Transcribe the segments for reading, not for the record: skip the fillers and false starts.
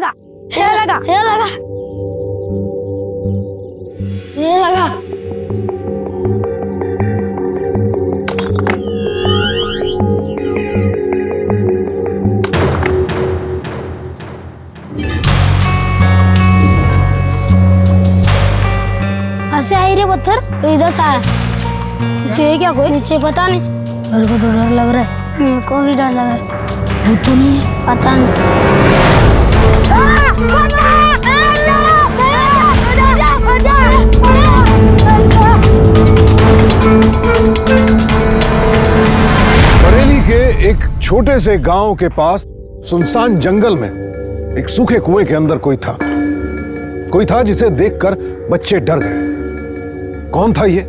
लगा, ये लगा, ये लगा, ये लगा। से आई रे पत्थर इधर से आया। नीचे है क्या कोई? नीचे पता नहीं। मेरे को तो डर लग रहा है। मेरे को भी डर लग रहा है। भूत तो नहीं है? पता नहीं। बरेली के एक छोटे से गांव के पास सुनसान जंगल में एक सूखे कुएं के अंदर कोई था जिसे देखकर बच्चे डर गए। कौन था ये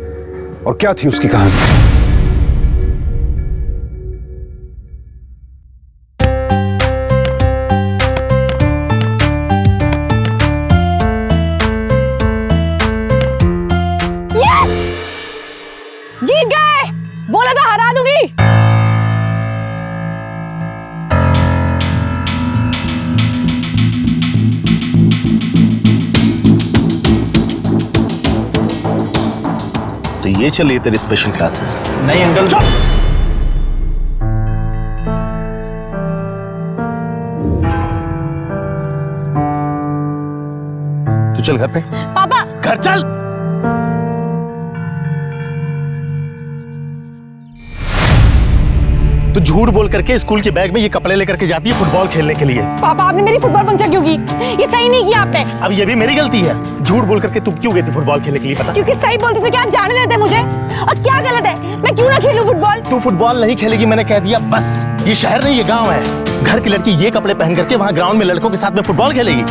और क्या थी उसकी कहानी? जीत गए, बोला था हरा दूंगी। तो ये चलिए तेरी स्पेशल क्लासेस। नहीं अंकल। तू चल घर पे। पापा घर चल। तू झूठ बोल करके स्कूल के बैग में ये कपड़े लेकर के जाती है फुटबॉल खेलने के लिए। पापा आपने मेरी फुटबॉल पंक्चर क्यों की? ये सही नहीं किया आपने। अब ये भी मेरी गलती है। झूठ बोल करके तू क्यों गई थी फुटबॉल खेलने के लिए? पता क्योंकि सही बोलते थे कि आप जाने देते मुझे। और क्या गलत है? मैं क्यों ना खेलूं फुटबॉल? तू फुटबॉल नहीं खेलेगी, मैंने कह दिया बस। ये शहर नहीं, ये गाँव है। घर की लड़की ये कपड़े पहन करके वहाँ ग्राउंड में लड़कों के साथ में फुटबॉल खेलेगी।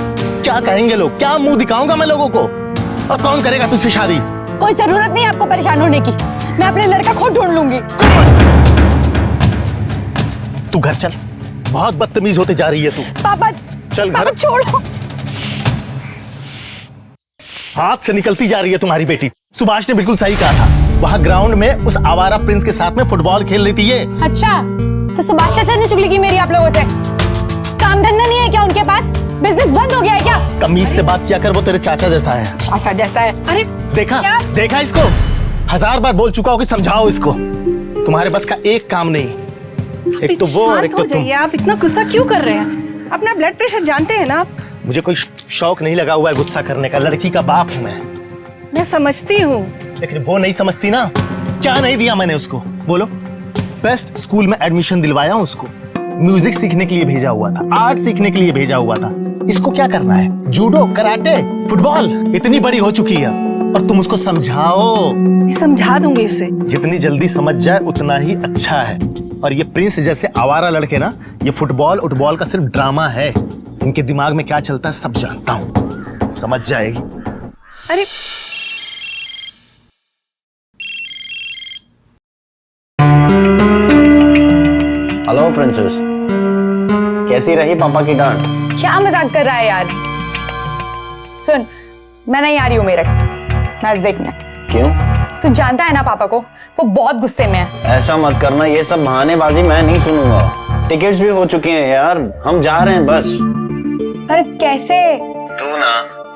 क्या कहेंगे लोग? क्या मुंह दिखाऊंगा मैं लोगों को? और कौन करेगा तुझसे शादी? कोई जरूरत नहीं आपको परेशान होने की। मैं अपने लड़का खुद ढूंढ लूंगी। तू घर चल, बहुत बदतमीज होते जा रही है तू। पापा चल घर। पापा छोड़ो। हाथ से निकलती जा रही है तुम्हारी बेटी। सुभाष ने बिल्कुल सही कहा था, वहाँ ग्राउंड में उस आवारा प्रिंस के साथ में फुटबॉल खेल रही थी ये। अच्छा, तो सुभाष चाचा ने चुगली की मेरी आप लोगों से? काम धंधा नहीं है क्या उनके पास? बिजनेस बंद हो गया है क्या? कमीज से बात किया कर, वो तेरे चाचा जैसा है। चाचा जैसा है? अरे देखा क्या? देखा इसको? 1000 बार बोल चुका हूँ कि समझाओ इसको। तुम्हारे बस का एक काम नहीं। एक तो वो और एक तो तुम। आप इतना गुस्सा क्यों कर रहे हैं? अपना ब्लड प्रेशर जानते हैं ना आप? मुझे कोई शौक नहीं लगा हुआ है गुस्सा करने का। लड़की का बाप हूँ मैं समझती हूँ, लेकिन वो नहीं समझती ना। क्या नहीं दिया मैंने उसको? बोलो। बेस्ट स्कूल में एडमिशन दिलवाया हूँ उसको। म्यूजिक सीखने के लिए भेजा हुआ था, आर्ट सीखने के लिए भेजा हुआ था। इसको क्या करना है? Judo, karate, football. इतनी बड़ी हो चुकी है और तुम उसको समझाओ। मैं समझा दूंगी उसे। जितनी जल्दी समझ जाए उतना ही अच्छा है। और ये प्रिंस जैसे आवारा लड़के ना, ये फुटबॉल का सिर्फ ड्रामा है। इनके दिमाग में क्या चलता है सब जानता हूँ। समझ जाएगी। अरे हेलो प्रिंसेस, कैसी रही पापा की डांट? क्या मजाक कर रहा है यार? सुन, मैं नहीं आ रही हूँ मेरठ मैच देखने। क्यों? तू जानता है ना पापा को, वो बहुत गुस्से में है। ऐसा मत करना, ये सब बहानेबाजी मैं नहीं सुनूंगा। टिकट्स भी हो चुके हैं यार, हम जा रहे हैं बस। अरे कैसे? तू ना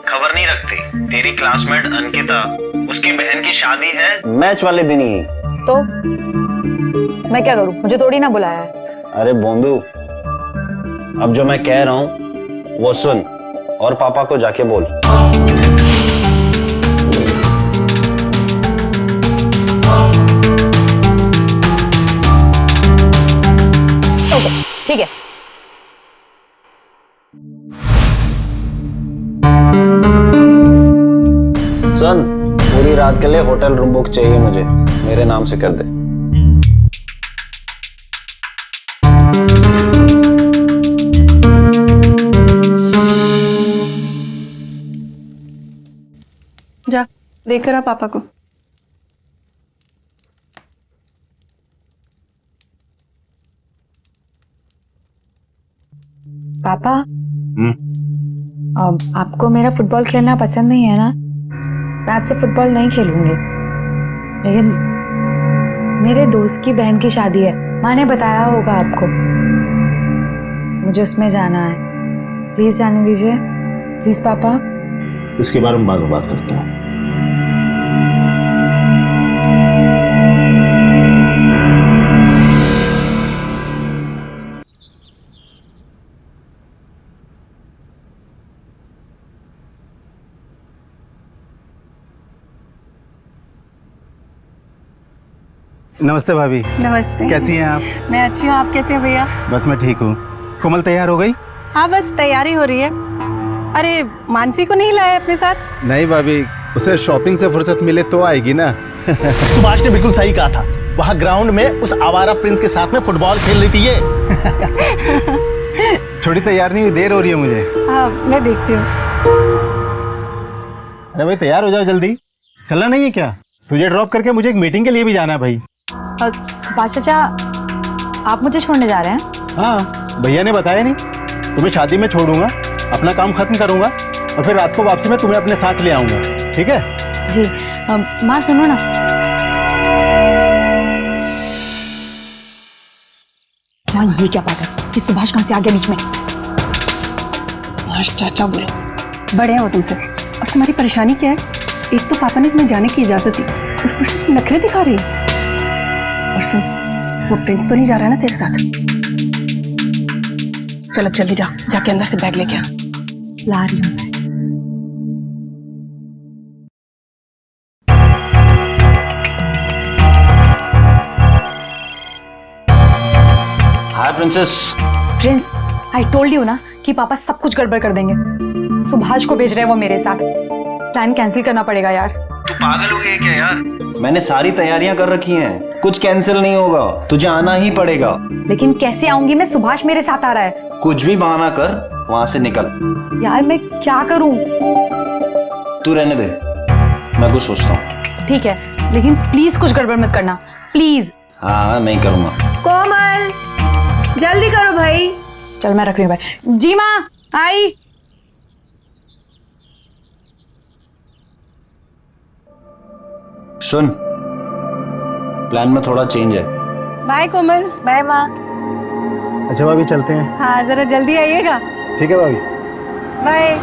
खबर नहीं रखती। तेरी क्लासमेट अंकिता, उसकी बहन की शादी है मैच वाले दिन ही। तो मैं क्या करूं? मुझे थोड़ी ना बुलाया है। अरे बोंदू, अब जो मैं कह रहा हूँ वो सुन और पापा को जाके बोल। ओके, ठीक है। सुन, पूरी रात के लिए होटल रूम बुक चाहिए मुझे, मेरे नाम से कर दे। जा देकर आ पापा को। पापा, अब आपको मेरा फुटबॉल खेलना पसंद नहीं है ना? मैं आज से फुटबॉल नहीं खेलूंगी। लेकिन मेरे दोस्त की बहन की शादी है, माँ ने बताया होगा आपको। मुझे उसमें जाना है। प्लीज जाने दीजिए, प्लीज पापा। इसके बारे में बाद में बात करते हैं। नमस्ते भाभी। नमस्ते। कैसी हैं आप? मैं अच्छी हूँ, आप कैसे हो भैया? बस मैं ठीक हूँ। कोमल तैयार हो गई? हाँ बस तैयारी हो रही है। अरे मानसी को नहीं लाया अपने साथ? नहीं भाभी, उसे शॉपिंग से फुर्सत मिले तो आएगी ना। सुभाष ने बिल्कुल सही कहा था, वहाँ ग्राउंड में उस आवारा प्रिंस के साथ में फुटबॉल खेल रही थी ये। थोड़ी तैयार नहीं हुई, देर हो रही है मुझे। हाँ मैं देखती हूँ। अरे भाई तैयार हो जाओ जल्दी। चलना नहीं है क्या? तुझे ड्रॉप करके मुझे एक मीटिंग के लिए भी जाना है भाई। सुभाष चाचा, आप मुझे छोड़ने जा रहे हैं? हाँ, भैया ने बताया नहीं। तुम्हें शादी में छोड़ूंगा, अपना काम खत्म करूंगा और फिर रात को वापसी में तुम्हें अपने साथ ले आऊंगा, ठीक है? जी। माँ सुनो ना, माँ ये क्या बात है कि सुभाष कहाँ से आ गया बीच में? सुभाष चाचा बोले बड़े हो तुमसे, और तुम्हारी परेशानी क्या है? एक तो पापा ने तुम्हें जाने की इजाजत दी, ऊपर से तुम नखरे दिखा रही हो। और सुन, वो प्रिंस तो नहीं जा रहा ना तेरे साथ? चल अब जल्दी जा, जाके अंदर से बैग लेके आ। ला रही हूँ। Hi princess. Prince, I told you ना कि पापा सब कुछ गड़बड़ कर देंगे। सुभाष को भेज रहे हैं वो मेरे साथ। प्लान कैंसिल करना पड़ेगा यार। तू पागल हो गई क्या यार? मैंने सारी तैयारियां कर रखी हैं, कुछ कैंसिल नहीं होगा, तुझे आना ही पड़ेगा। लेकिन कैसे आऊंगी मैं? सुभाष मेरे साथ आ रहा है। कुछ भी बहाना कर, वहां से निकल। यार मैं क्या करूं? तू रहने दे, मैं कुछ सोचता हूँ। ठीक है, लेकिन प्लीज कुछ गड़बड़ मत करना, प्लीज। हाँ नहीं करूंगा। कोमल जल्दी करो भाई। चल मैं रख रही हूँ भाई। जी माँ, आई। सुन, प्लान में थोड़ा चेंज है। बाय कोमल। बाय माँ। अच्छा भाभी चलते हैं। हाँ जरा जल्दी आइएगा। ठीक है भाभी। बाय।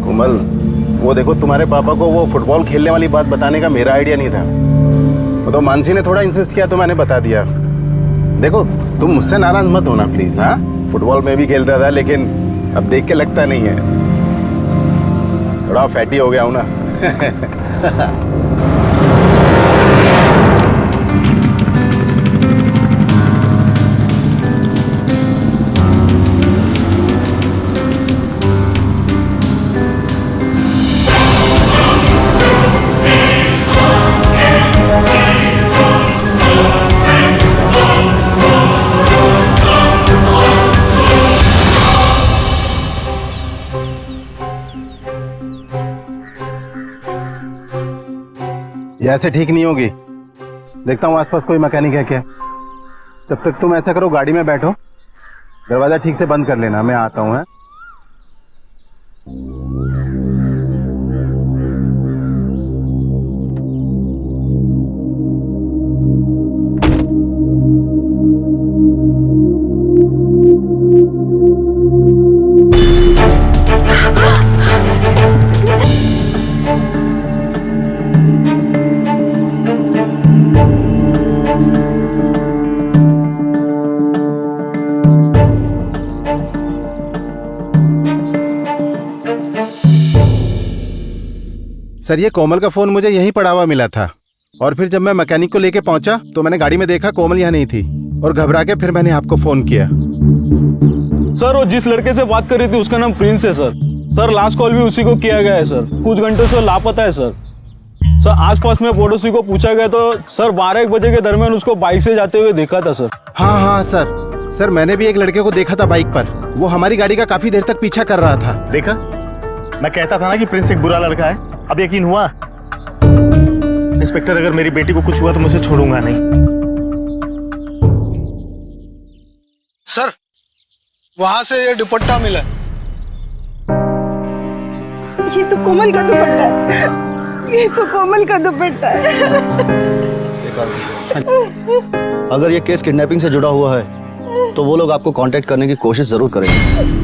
कोमल, वो देखो तुम्हारे पापा को वो फुटबॉल खेलने वाली बात बताने का मेरा आइडिया नहीं था। वो तो मानसी ने थोड़ा इंसिस्ट किया तो मैंने बता दिया। देखो तुम मुझसे नाराज मत होना प्लीज। हाँ, फुटबॉल में भी खेलता था लेकिन अब देख के लगता नहीं है, थोड़ा फैटी हो गया हूं ना। ये ऐसे ठीक नहीं होगी। देखता हूँ आसपास कोई मैकेनिक है क्या। तब तक तुम ऐसा करो, गाड़ी में बैठो, दरवाजा ठीक से बंद कर लेना, मैं आता हूँ। सर, ये कोमल का फोन मुझे यहीं पड़ा हुआ मिला था और फिर जब मैं मैकेनिक को लेके पहुंचा तो मैंने गाड़ी में देखा कोमल यहाँ नहीं थी और घबरा के फिर मैंने आपको फोन किया। सर, वो जिस लड़के से बात कर रही थी उसका नाम प्रिंस है सर। सर लास्ट कॉल भी उसी को किया गया है सर। कुछ घंटों से लापता है सर। सर आसपास में पड़ोसी को पूछा गया तो सर 12-1 बजे के दरमियान उसको बाइक से जाते हुए देखा था सर। हाँ सर मैंने भी एक लड़के को देखा था बाइक पर। वो हमारी गाड़ी का काफी देर तक पीछा कर रहा था। देखा, मैं कहता था ना कि प्रिंस एक बुरा लड़का है। अब यकीन हुआ? इंस्पेक्टर, अगर मेरी बेटी को कुछ हुआ तो मुझे छोड़ूंगा नहीं। सर, वहां से ये दुपट्टा मिला। ये तो कोमल का दुपट्टा है, ये तो कोमल का दुपट्टा है। अगर ये केस किडनैपिंग से जुड़ा हुआ है तो वो लोग आपको कांटेक्ट करने की कोशिश जरूर करेंगे।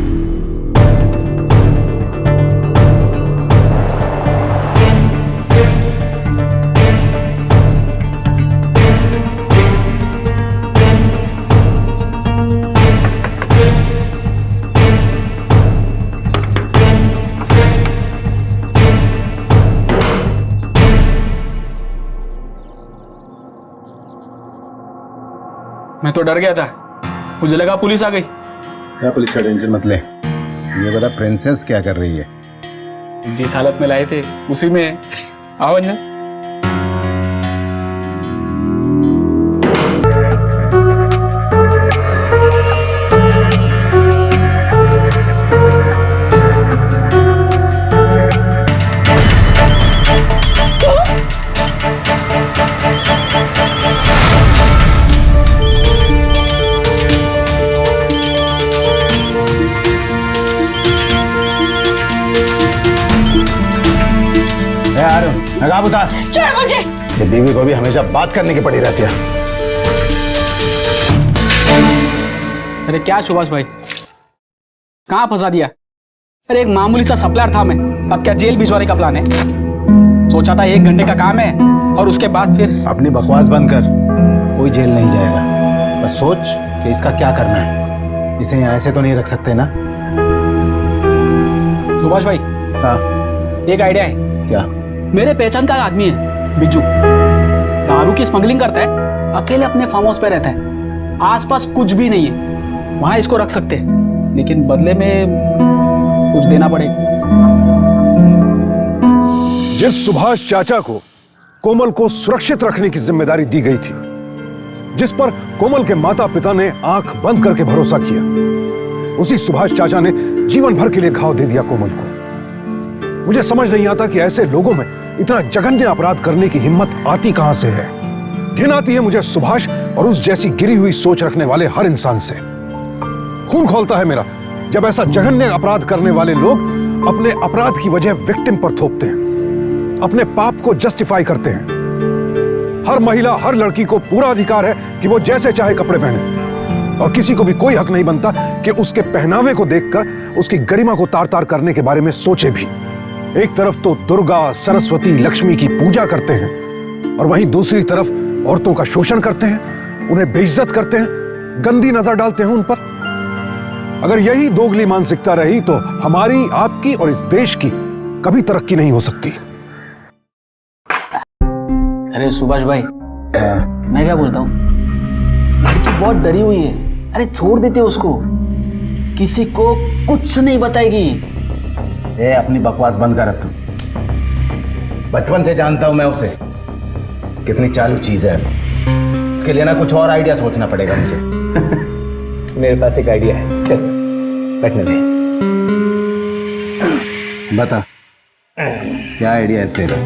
मैं तो डर गया था, मुझे लगा पुलिस आ गई। क्या पुलिस का टेंशन मत ले। ये बता प्रिंसेस क्या कर रही है? जिस हालत में लाए थे उसी में आओ ना। नकाब उतार। छोड़ मुझे। ये बीवी को भी हमेशा बात करने की पड़ी रहती है। अरे क्या सुभाष भाई, कहाँ फंसा दिया? अरे एक मामूली सा सप्लायर था मैं, अब क्या जेल भिजवाने का प्लान है? सोचा था 1 घंटे का काम है और उसके बाद फिर। अपनी बकवास बंद कर, कोई जेल नहीं जाएगा। बस सोच कि इसका क्या करना है। इसे यहाँ ऐसे तो नहीं रख सकते ना। सुभाष भाई, हाँ एक आइडिया है। क्या? मेरे पहचान का आदमी है बिज्जू, दारू की स्मगलिंग करता है, अकेले अपने फार्म हाउस पे रहता है, आसपास कुछ भी नहीं है, वहां इसको रख सकते हैं, लेकिन बदले में कुछ देना पड़ेगा। जिस सुभाष चाचा को कोमल को सुरक्षित रखने की जिम्मेदारी दी गई थी, जिस पर कोमल के माता पिता ने आंख बंद करके भरोसा किया, उसी सुभाष चाचा ने जीवन भर के लिए घाव दे दिया कोमल को। मुझे समझ नहीं आता कि ऐसे लोगों में इतना जघन्य अपराध करने की हिम्मत आती कहां से है। घिन आती है मुझे सुभाष और उस जैसी गिरी हुई सोच रखने वाले हर इंसान से। खून खौलता है मेरा जब ऐसा जघन्य अपराध करने वाले लोग अपने अपराध की वजह विक्टिम पर थोपते हैं, अपने पाप को जस्टिफाई करते हैं। हर महिला, हर लड़की को पूरा अधिकार है कि वो जैसे चाहे कपड़े पहने, और किसी को भी कोई हक नहीं बनता कि उसके पहनावे को देखकर उसकी गरिमा को तार तार करने के बारे में सोचे भी। एक तरफ तो दुर्गा, सरस्वती, लक्ष्मी की पूजा करते हैं और वहीं दूसरी तरफ औरतों का शोषण करते हैं, उन्हें बेइज्जत करते हैं, गंदी नजर डालते हैं उन पर। अगर यही दोगली मानसिकता रही तो हमारी, आपकी और इस देश की कभी तरक्की नहीं हो सकती। अरे सुभाष भाई, मैं क्या बोलता हूँ, लड़की बहुत डरी हुई है। अरे छोड़ देते उसको, किसी को कुछ नहीं बताएगी। ए, अपनी बकवास बंद कर। अब तू, बचपन से जानता हूं मैं उसे, कितनी चालू चीज है। इसके लिए ना कुछ और आइडिया सोचना पड़ेगा मुझे। मेरे पास एक आइडिया है, चल बैठने दे। बता क्या आइडिया है तेरा?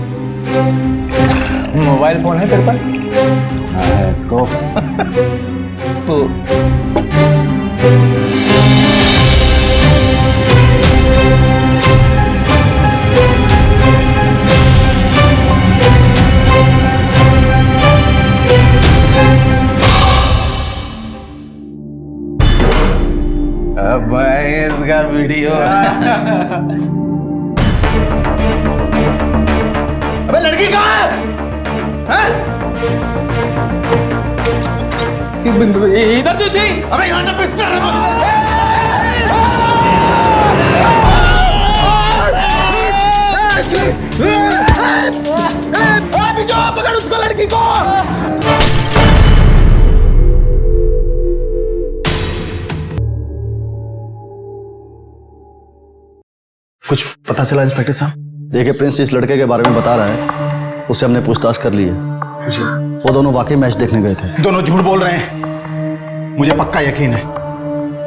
मोबाइल फोन है तेरे पास? है तो अब इसका वीडियो। अबे लड़की कहाँ है? इधर तो थी। अबे यहाँ तो पिस्टल है। पकड़ उसको, लड़की को। कुछ पता चला इंस्पेक्टर साहब? देखिए प्रिंस इस लड़के के बारे में बता रहा है, उससे हमने पूछताछ कर ली है। जी। वो दोनों वाकई मैच देखने गए थे। दोनों झूठ बोल रहे हैं। मुझे पक्का यकीन है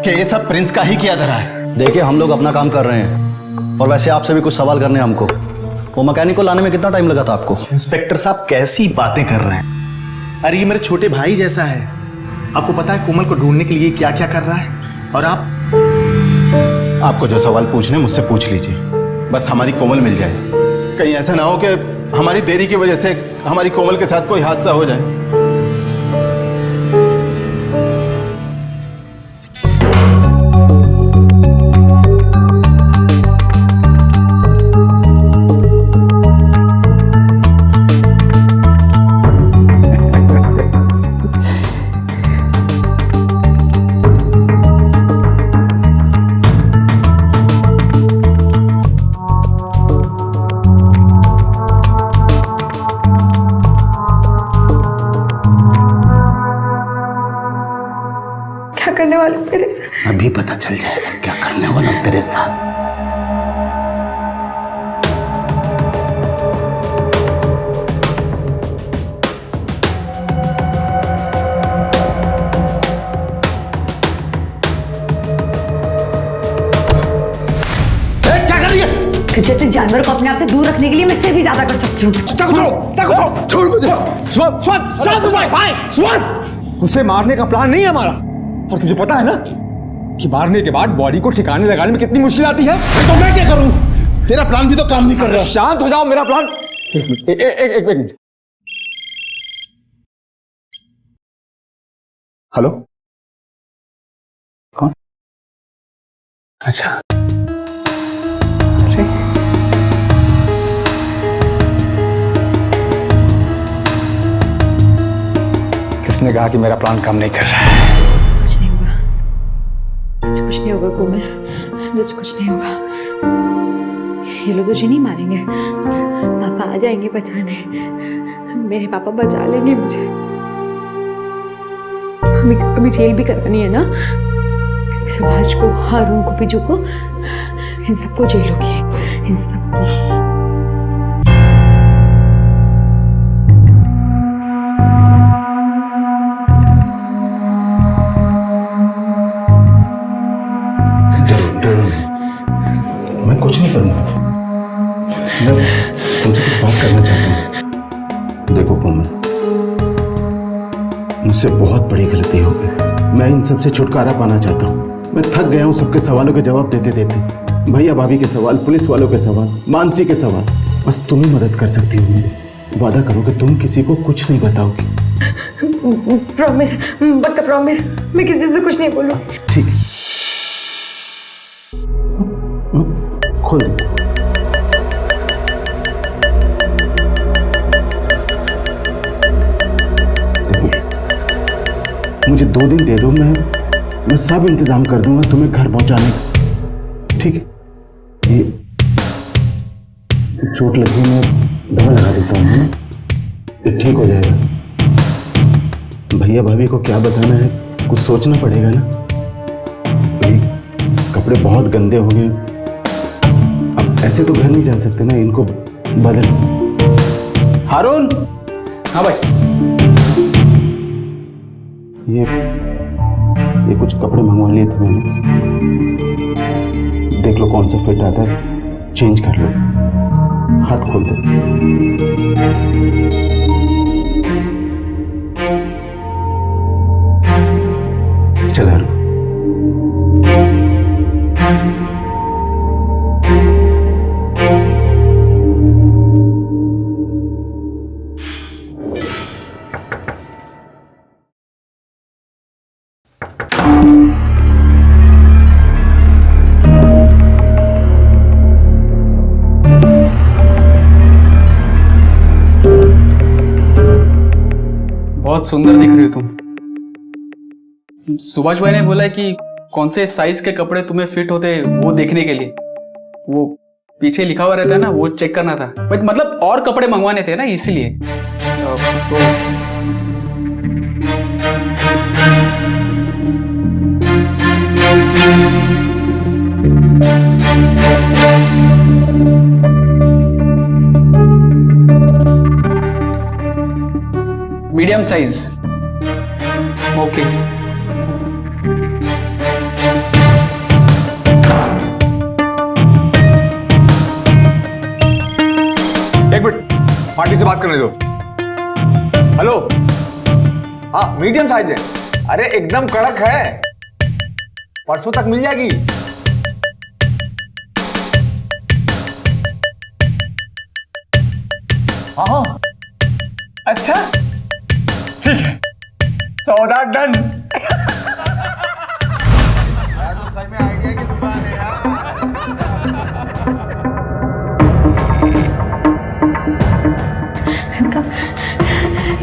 कि ये सब प्रिंस का ही किया धरा है। देखिए हम लोग अपना काम कर रहे हैं, और वैसे आपसे भी कुछ सवाल करने हैं हमको। वो मैकेनिक को लाने में कितना टाइम लगा था आपको? इंस्पेक्टर साहब कैसी बातें कर रहे हैं? अरे ये मेरे छोटे भाई जैसा है। आपको पता है कोमल को ढूंढने के लिए क्या क्या कर रहा है? और आपको जो सवाल पूछने मुझसे पूछ लीजिए। बस हमारी कोमल मिल जाए। कहीं ऐसा ना हो कि हमारी देरी की वजह से हमारी कोमल के साथ कोई हादसा हो जाए। क्या करने वाले हो मेरे साथ? अभी पता चल जाएगा क्या करने वाला हूं तेरे साथ। तो जैसे जानवर को अपने आप से दूर रखने के लिए मैं इससे भी ज्यादा कर सकती हूँ। छोड़ मुझे। उसे मारने का प्लान नहीं है हमारा, और तुझे पता है ना कि मारने के बाद बॉडी को ठिकाने लगाने में कितनी मुश्किल आती है। तो मैं क्या करूं? तेरा प्लान भी तो काम नहीं कर रहा। शांत हो जाओ, मेरा प्लान एक मिनट। हेलो, कौन? अच्छा, किसने कहा कि मेरा प्लान काम नहीं कर रहा है? कुछ नहीं होगा, कुछ नहीं होगा कोमल, कुछ नहीं होगा। ये लोग तुझे नहीं मारेंगे, पापा आ जाएंगे बचाने, मेरे पापा बचा लेंगे मुझे। अभी जेल भी करवानी है ना, सुभाष को, हारून को, पिजू को, इन सबको जेल होगी, इन सबको। मैं कुछ नहीं करूंगा, मैं तुमसे कुछ बात करना चाहता हूँ। देखो कोमल, मुझसे बहुत बड़ी गलती हो गई। मैं इन सब से छुटकारा पाना चाहता हूँ। मैं थक गया हूँ सबके सवालों के जवाब देते देते। भैया भाभी के सवाल, पुलिस वालों के सवाल, मानसी के सवाल। बस तुम ही मदद कर सकती हो मेरी। वादा करो कि तुम किसी को कुछ नहीं बताओगी। प्रॉमिस, पक्का प्रॉमिस, मैं किसी से कुछ नहीं बोलूँ। ठीक है, खोल दो। मुझे 2 दिन दे दो, मैं सब इंतजाम कर दूंगा तुम्हें घर पहुंचाने का। ठीक है? ये चोट लगी, मैं दवा लगा देता हूँ, ये ठीक हो जाएगा। भैया भाभी को क्या बताना है, कुछ सोचना पड़ेगा ना। ये कपड़े बहुत गंदे हो गए, अब ऐसे तो घर नहीं जा सकते ना, इनको बदल। हारून। हाँ भाई। ये कुछ कपड़े मंगवा लिए थे मैंने, देख लो कौन सा फिट आता है, चेंज कर लो। हाथ खोल दो। चल हारून। बहुत सुंदर दिख रही हो तुम। सुभाष भाई ने बोला है कि कौन से साइज के कपड़े तुम्हें फिट होते वो देखने के लिए, वो पीछे लिखा हुआ रहता है ना, वो चेक करना था। बट मतलब और कपड़े मंगवाने थे ना, इसलिए तो मीडियम साइज। ओके। एक मिनट, पार्टी से बात करने दो। हेलो, हाँ मीडियम साइज है। अरे एकदम कड़क है, परसों तक मिल जाएगी। हाँ अच्छा ठीक है, सौदा डन।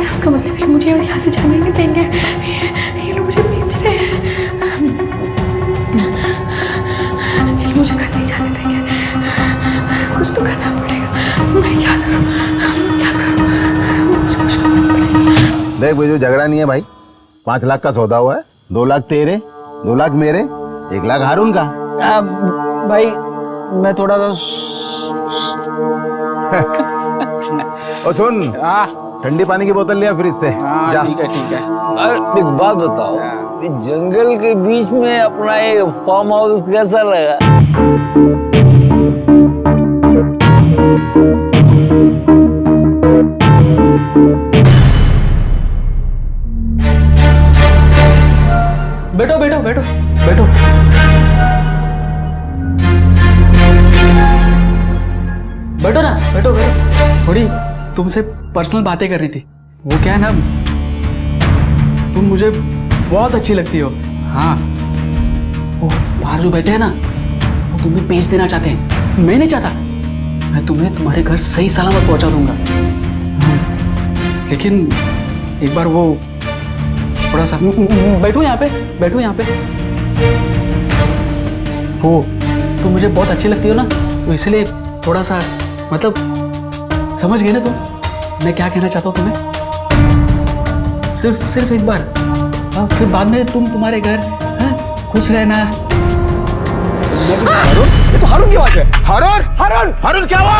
इसका मतलब ये मुझे यहाँ से जाने नहीं देंगे, ये लोग मुझे बेच रहे हैं, ये लोग मुझे घर नहीं जाने देंगे। कुछ तो करना पड़ेगा, मैं क्या करूँ, मुझे कुछ करना पड़ेगा। देख मुझे झगड़ा नहीं है भाई, 5 लाख का सौदा हुआ है, 2 लाख तेरे, 2 लाख मेरे, 1 लाख हारून का। भाई मैं थोड़ा सा और सुन, ठंडी पानी की बोतल लिया फ्रिज से। जा। ठीक है ठीक है। एक बात बताओ, जंगल के बीच में अपना ये फार्म हाउस कैसा लगा? बैठो बैठो बैठो बैठो। बैठो ना, बैठो बैठो। थोड़ी तुमसे पर्सनल बातें करनी थी। वो क्या है ना, तुम मुझे बहुत अच्छी लगती हो। हाँ, वो बाहर जो बैठे हैं ना, वो तुम्हें बेच देना चाहते हैं। मैं नहीं चाहता, मैं तुम्हें तुम्हारे घर सही सलामत पहुंचा दूंगा। हाँ, लेकिन एक बार वो थोड़ा सा बैठो यहाँ पे, बैठो यहाँ पे। वो तुम मुझे बहुत अच्छी लगती हो ना, तो इसलिए थोड़ा सा मतलब समझ गए ना तुम मैं क्या कहना चाहता हूँ तुम्हें? सिर्फ एक बार। हाँ, फिर बाद में तुम्हारे घर खुश रहना। हारून, ये तो हारून की बात है। हारून, हारून, हारून क्या हुआ?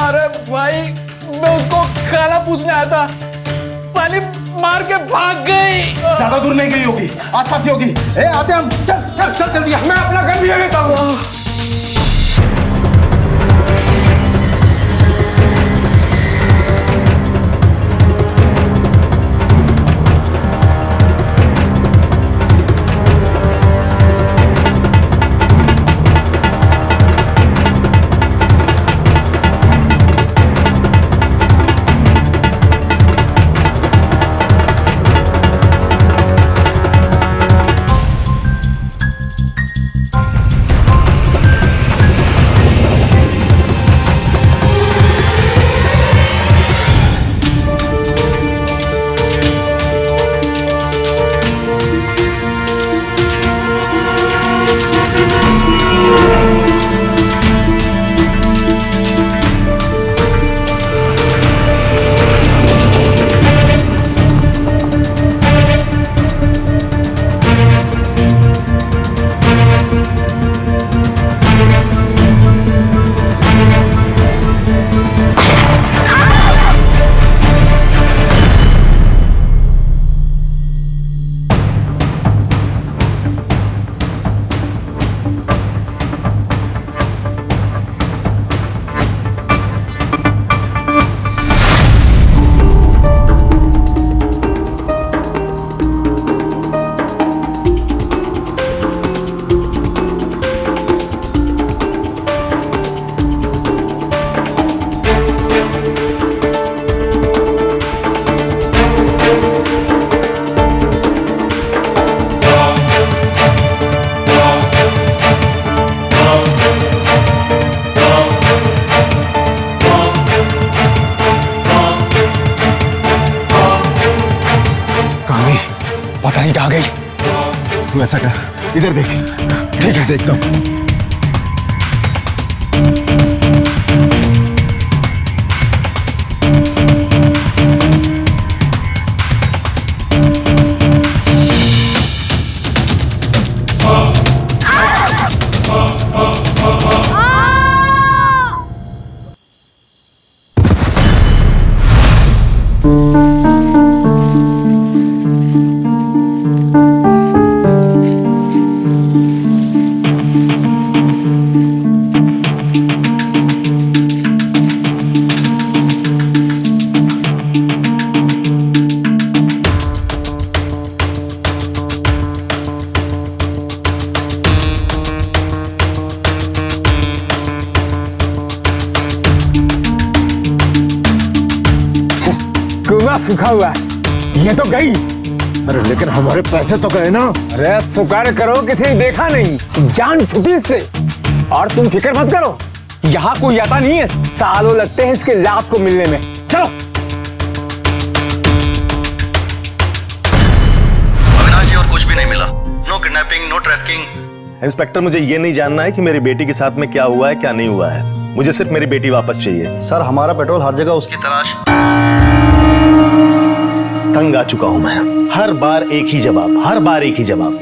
अरे भाई मैं उसको खाना पूछने आया था, साली मार के भाग गई। ज्यादा दूर नहीं गई होगी, आसपास ही होगी। ए आते हम, चल चल चल जल्दी। मैं अपना घर भी लेता हूँ। पता नहीं कहाँ गई। तू ऐसा कर, इधर देख। ठीक है, देखता हूँ। सूखा हुआ है, ये तो गई। अरे लेकिन हमारे पैसे तो गए ना। अरे शुक्र करो किसी ने देखा नहीं, जान छुट्टी इससे। और तुम फिक्र मत करो, यहाँ कोई आता नहीं है, सालों लगते हैं इसके लाश को मिलने में। चलो। अविनाश जी और कुछ भी नहीं मिला। No kidnapping, no trafficking. Inspector, मुझे ये नहीं जानना है कि मेरी बेटी के साथ में क्या हुआ है क्या नहीं हुआ है, मुझे सिर्फ मेरी बेटी वापस चाहिए। सर हमारा पेट्रोल हर जगह उसकी तलाश। तंग आ चुका हूं मैं, हर बार एक ही जवाब, हर बार एक ही जवाब।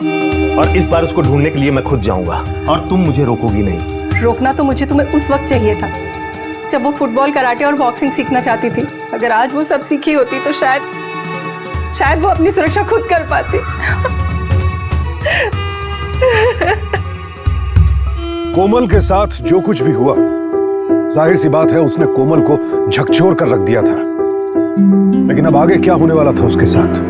और इस बार उसको ढूंढने के लिए मैं खुद जाऊंगा और तुम मुझे रोकोगी नहीं। रोकना तो मुझे तुम्हें उस वक्त चाहिए था जब वो फुटबॉल, कराटे और बॉक्सिंग सीखना चाहती थी। अगर आज वो सब सीखी होती तो शायद वो अपनी सुरक्षा खुद कर पाती। कोमल के साथ जो कुछ भी हुआ, जाहिर सी बात है उसने कोमल को झकझोर कर रख दिया था। लेकिन अब आगे क्या होने वाला था उसके साथ?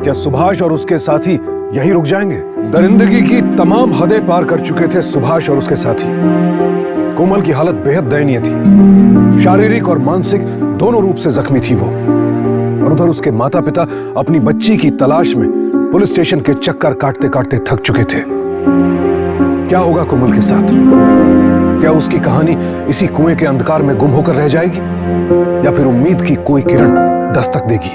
क्या सुभाष और उसके साथी यहीं रुक जाएंगे? दरिंदगी की तमाम हदें पार कर चुके थे सुभाष और उसके साथी। कोमल की हालत बेहद दयनीय थी, शारीरिक और मानसिक दोनों रूप से जख्मी थी वो। और उधर उसके माता पिता अपनी बच्ची की तलाश में पुलिस स्टेशन के चक्कर काटते काटते थक चुके थे। क्या होगा कोमल के साथ? क्या उसकी कहानी इसी कुएं के अंधकार में गुम होकर रह जाएगी, या फिर उम्मीद की कोई किरण दस्तक देगी?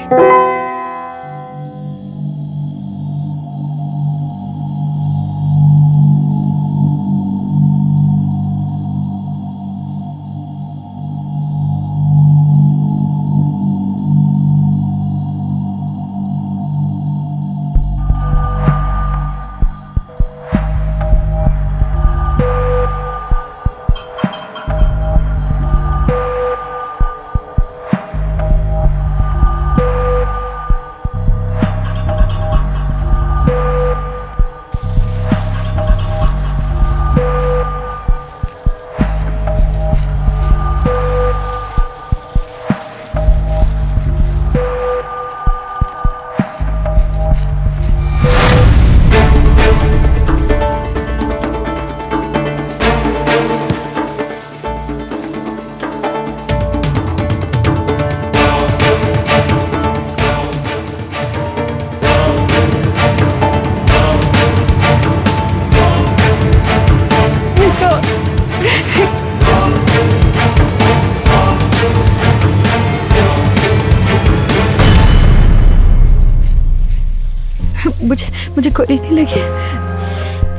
मुझे गोली नहीं लगी,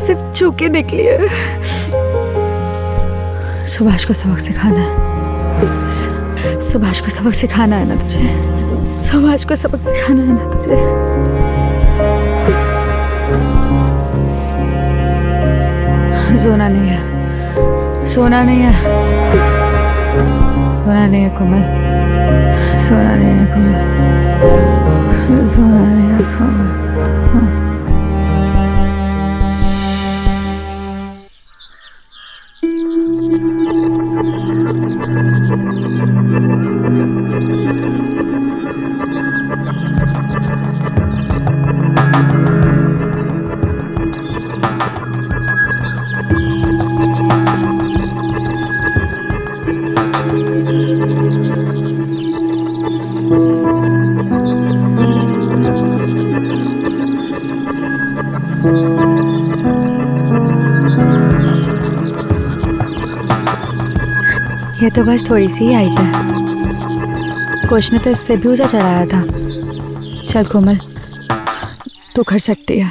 सिर्फ चूके निकली है। सुभाष को सबक सिखाना है, सुभाष को सबक सिखाना है ना तुझे, सुभाष को सबक सिखाना है ना तुझे। सोना नहीं है, सोना नहीं है, सोना नहीं है कोमल, सोना नहीं है कोमल, सोना नहीं है कोमल। ये तो बस थोड़ी सी हाइट है, कोच ने तो इससे भी ऊंचा चढ़ाया था। चल कोमल, तू कर सकती है,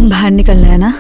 बाहर निकलना है ना।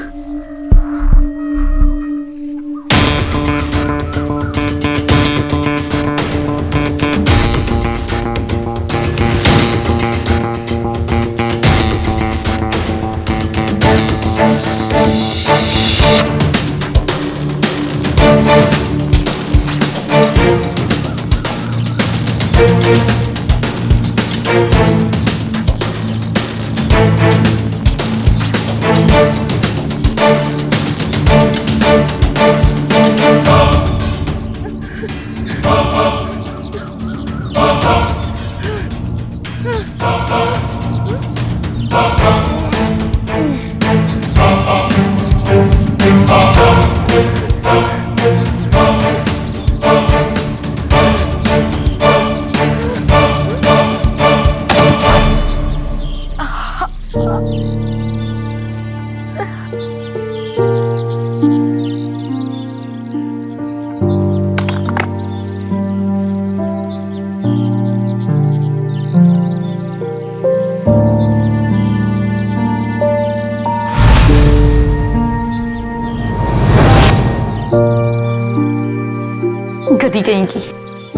गधी कहीं की,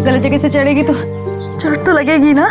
गलत जगह से चढ़ेगी तो चोट तो लगेगी ना।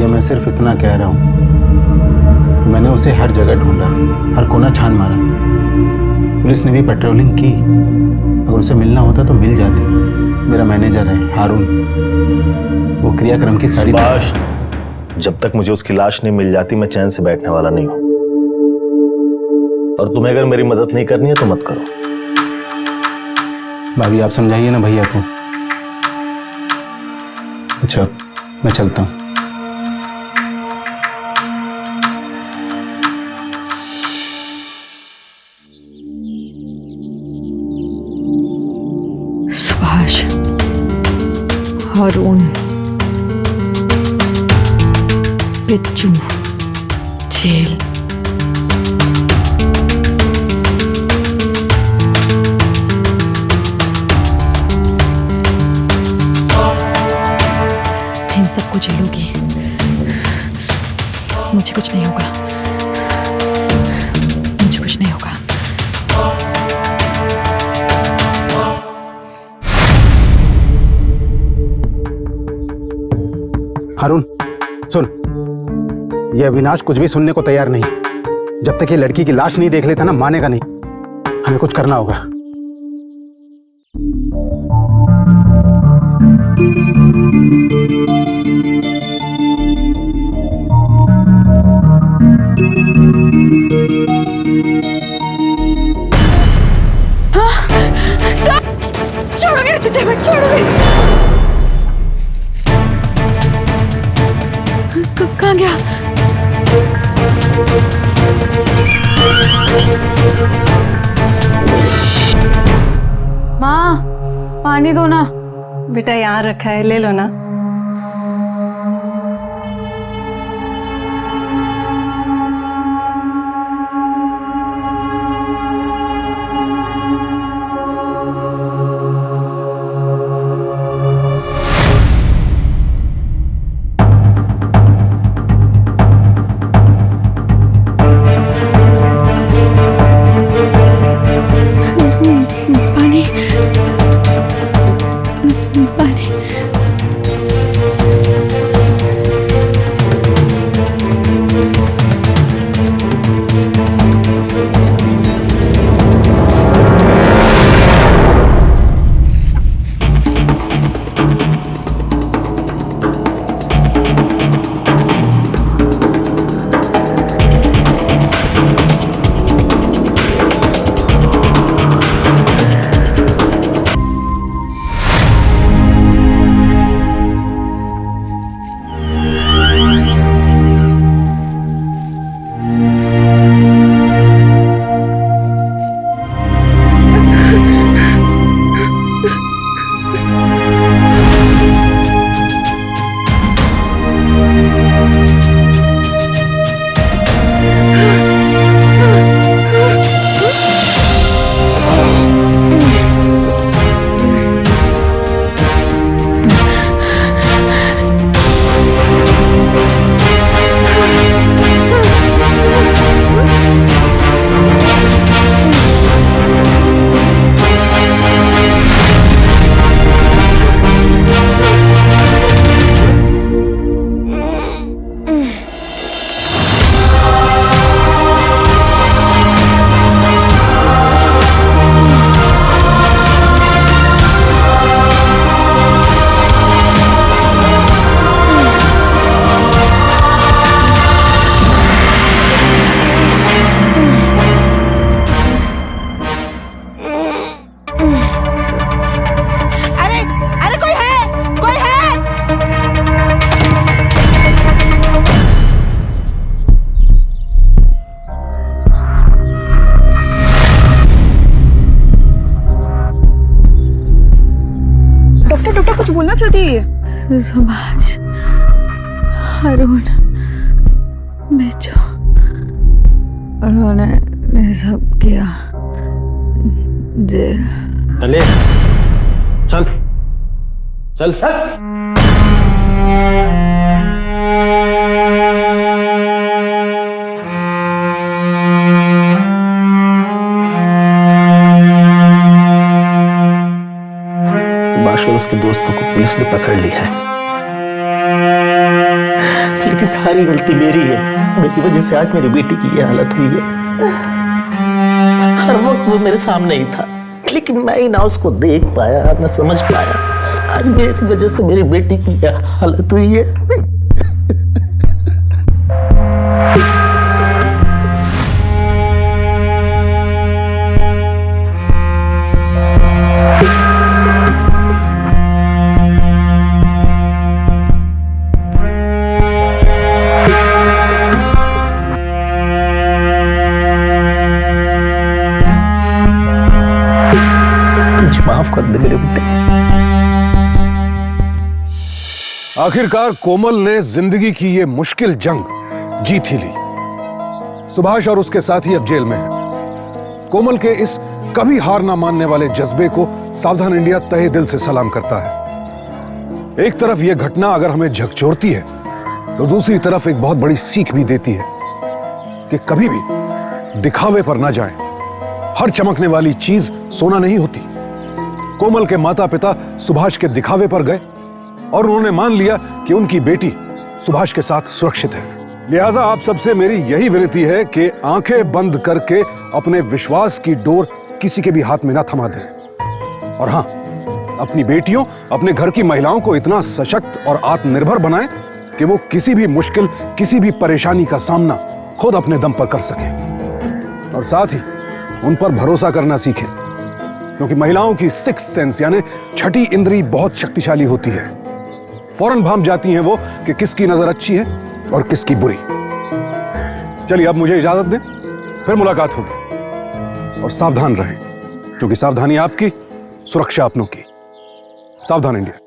मैं सिर्फ इतना कह रहा हूँ, मैंने उसे हर जगह ढूंढा, हर कोना छान मारा, पुलिस ने भी पेट्रोलिंग की। अगर उसे मिलना होता तो मिल जाती। मेरा मैनेजर है हारून, वो क्रियाक्रम की सारी सुभाष, जब तक मुझे उसकी लाश नहीं मिल जाती मैं चैन से बैठने वाला नहीं हूं। और तुम्हें अगर मेरी मदद नहीं करनी है तो मत करो। भाभी आप समझाइए ना भैया को। अच्छा मैं चलता हूँ। सुभाष, हारून, बिच्छू, जेल, इन सबको झेलूंगी, मुझे कुछ नहीं होगा, मुझे कुछ नहीं होगा। हारून सुन, ये अविनाश कुछ भी सुनने को तैयार नहीं। जब तक ये लड़की की लाश नहीं देख लेता ना, मानेगा नहीं। हमें कुछ करना होगा। छोड़ोगे तुझे, मैं छोड़ोगे। कहाँ गया? माँ, पानी दो ना। बेटा यहाँ रखा है, ले लो ना। बेटी सुभाष, अरुण, बिच्छू, उन्होंने ये सब किया। जेल। चले चल चल चल। सुभाष और उसके दोस्तों को पुलिस ने पकड़ लिया है, लेकिन सारी गलती मेरी है। मेरी वजह से आज मेरी बेटी की ये हालत हुई है। हर वक्त वो मेरे सामने ही था, लेकिन मैं ही ना उसको देख पाया, ना समझ पाया। आज मेरी वजह से मेरी बेटी की ये हालत हुई है। माफ कर दे मेरे बेटे। आखिरकार कोमल ने जिंदगी की ये मुश्किल जंग जीत ही ली। सुभाष और उसके साथी अब जेल में हैं। कोमल के इस कभी हार ना मानने वाले जज्बे को सावधान इंडिया तहे दिल से सलाम करता है। एक तरफ यह घटना अगर हमें झकझोरती है, तो दूसरी तरफ एक बहुत बड़ी सीख भी देती है कि कभी भी दिखावे पर ना जाएं। हर चमकने वाली चीज सोना नहीं होती। कोमल के माता पिता सुभाष के दिखावे पर गए और उन्होंने मान लिया कि उनकी बेटी सुभाष के साथ सुरक्षित है। लिहाजा आप सबसे मेरी यही विनती है कि आंखें बंद करके अपने विश्वास की डोर किसी के भी हाथ में ना थमा दें। और हां, अपनी बेटियों, अपने घर की महिलाओं को इतना सशक्त और आत्मनिर्भर बनाएं कि वो किसी भी मुश्किल, किसी भी परेशानी का सामना खुद अपने दम पर कर सकें। और साथ ही उन पर भरोसा करना सीखें, क्योंकि महिलाओं की सिक्स्थ सेंस यानी छठी इंद्री बहुत शक्तिशाली होती है। फौरन भांप जाती हैं वो कि किसकी नजर अच्छी है और किसकी बुरी। चलिए अब मुझे इजाजत दें, फिर मुलाकात होगी। और सावधान रहें, क्योंकि सावधानी आपकी, सुरक्षा अपनों की। सावधान इंडिया।